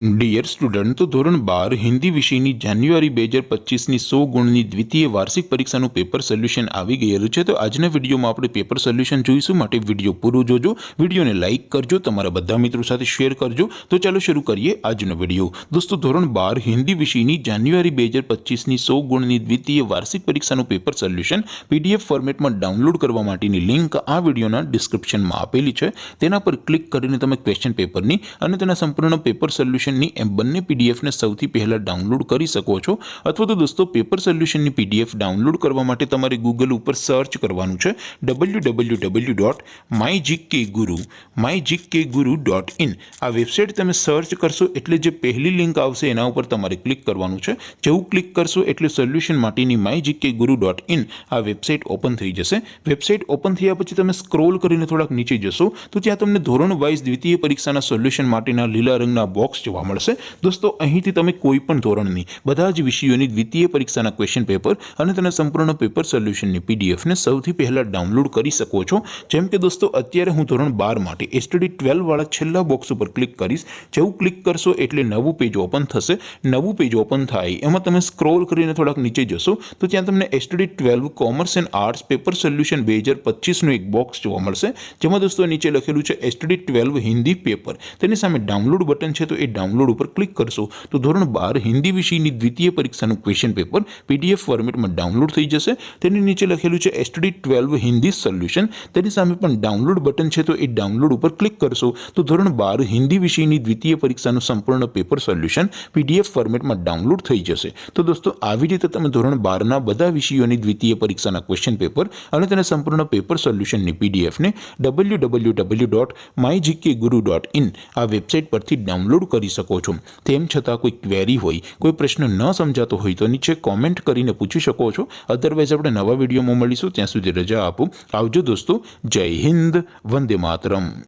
Dear student, તો ધોરણ 12 હિન્દી વિષયની જાન્યુઆરી 2025ની 100 ગુણની દ્વિતીય વાર્ષિક પરીક્ષાનું પેપર સોલ્યુશન આવી ગયેલું છે। તો આજના વિડીયોમાં આપણે પેપર સોલ્યુશન જોઈશું, માટે વિડીયો પૂરો જોજો, વિડીયોને લાઇક કરજો, તમારા બધા મિત્રો સાથે શેર કરજો। તો ચાલો શરૂ કરીએ આજનો વિડીયો। દોસ્તો, ધોરણ 12 હિન્દી વિષયની જાન્યુઆરી 2025ની 100 ગુણની દ્વિતીય વાર્ષિક પરીક્ષાનું પેપર સોલ્યુશન પીડીએફ ફોર્મેટમાં ડાઉનલોડ કરવા માટેની લિંક આ વિડીયોના ડિસ્ક્રિપ્શનમાં આપેલી છે। તેના પર ક્લિક કરીને તમે ક્વેશ્ચન પેપરની અને તેના સંપૂર્ણ પેપર સોલ્યુશન બંને પીડીએફને સૌથી પહેલા ડાઉનલોડ કરી શકો છો। અથવા તો દોસ્તો, પેપર સોલ્યુશનની પીડીએફ ડાઉનલોડ કરવા માટે તમારે ગૂગલ ઉપર સર્ચ કરવાનું છે www.mygkguru.in। આ વેબસાઇટ તમે સર્ચ કરશો એટલે જે પહેલી લિંક આવશે એના ઉપર તમારે ક્લિક કરવાનું છે। જેવું ક્લિક કરશો એટલે સોલ્યુશન માટેની mygkguru.in આ વેબસાઇટ ઓપન થઈ જશે। વેબસાઇટ ઓપન થયા પછી તમે સ્ક્રોલ કરીને થોડાક નીચે જશો તો ત્યાં તમને ધોરણ વાઇઝ દ્વિતીય પરીક્ષાના સોલ્યુશન માટેના લીલા રંગના બોક્સ જોવા મળશે। દોસ્તો, અહીંથી તમે કોઈ પણ ધોરણની બધા જ વિષયોની દ્વિતીય પરીક્ષાના ક્વેશ્ચન પેપર અને તેના સંપૂર્ણ પેપર સોલ્યુશનની પીડીએફને સૌથી પહેલા ડાઉનલોડ કરી શકો છો। જેમ કે દોસ્તો, અત્યારે હું ધોરણ 12 માટે એસટીડી 12 વાળા છેલ્લા બોક્સ ઉપર ક્લિક કરીશ। જેવું ક્લિક કરશો એટલે નવું પેજ ઓપન થશે। નવું પેજ ઓપન થાય એમાં તમે સ્ક્રોલ કરીને થોડાક નીચે જશો તો ત્યાં તમને STD 12 commerce and arts paper solution 2025નું એક બોક્સ જોવા મળશે, જેમાં દોસ્તો નીચે લખેલું છે એસટીડી 12 હિન્દી પેપર। તેની સામે ડાઉનલોડ બટન છે, તો એ ડાઉનલોડ ઉપર ક્લિક કરશો તો ધોરણ 12 હિન્દી વિષયની દ્વિતીય પરીક્ષાનું ક્વેશ્ચન પેપર પીડીએફ ફોર્મેટમાં ડાઉનલોડ થઈ જશે। તેની નીચે લખેલું છે એસટીડી 12 હિન્દી સોલ્યુશન, તેની સામે પણ ડાઉનલોડ બટન છે, તો એ ડાઉનલોડ ઉપર ક્લિક કરશો તો ધોરણ 12 હિન્દી વિષયની દ્વિતીય પરીક્ષાનું સંપૂર્ણ પેપર સોલ્યુશન પીડીએફ ફોર્મેટમાં ડાઉનલોડ થઈ જશે। તો દોસ્તો, આવી રીતે તમે ધોરણ 12ના બધા વિષયોની દ્વિતીય પરીક્ષાના ક્વેશ્ચન પેપર અને તેના સંપૂર્ણ પેપર સોલ્યુશનની પીડીએફને www.mygkguru.in આ વેબસાઇટ પરથી ડાઉનલોડ કરી શકો છો। તેમ છતાં કોઈ ક્વેરી હોય, કોઈ પ્રશ્ન ન સમજાતો હોય તો નીચે કોમેન્ટ કરીને પૂછી શકો છો। અધરવાઇઝ આપણે નવા વિડીયોમાં મળીશું, ત્યાં સુધી રજા આપો। આવજો દોસ્તો, જય હિન્દ, વંદે માતરમ।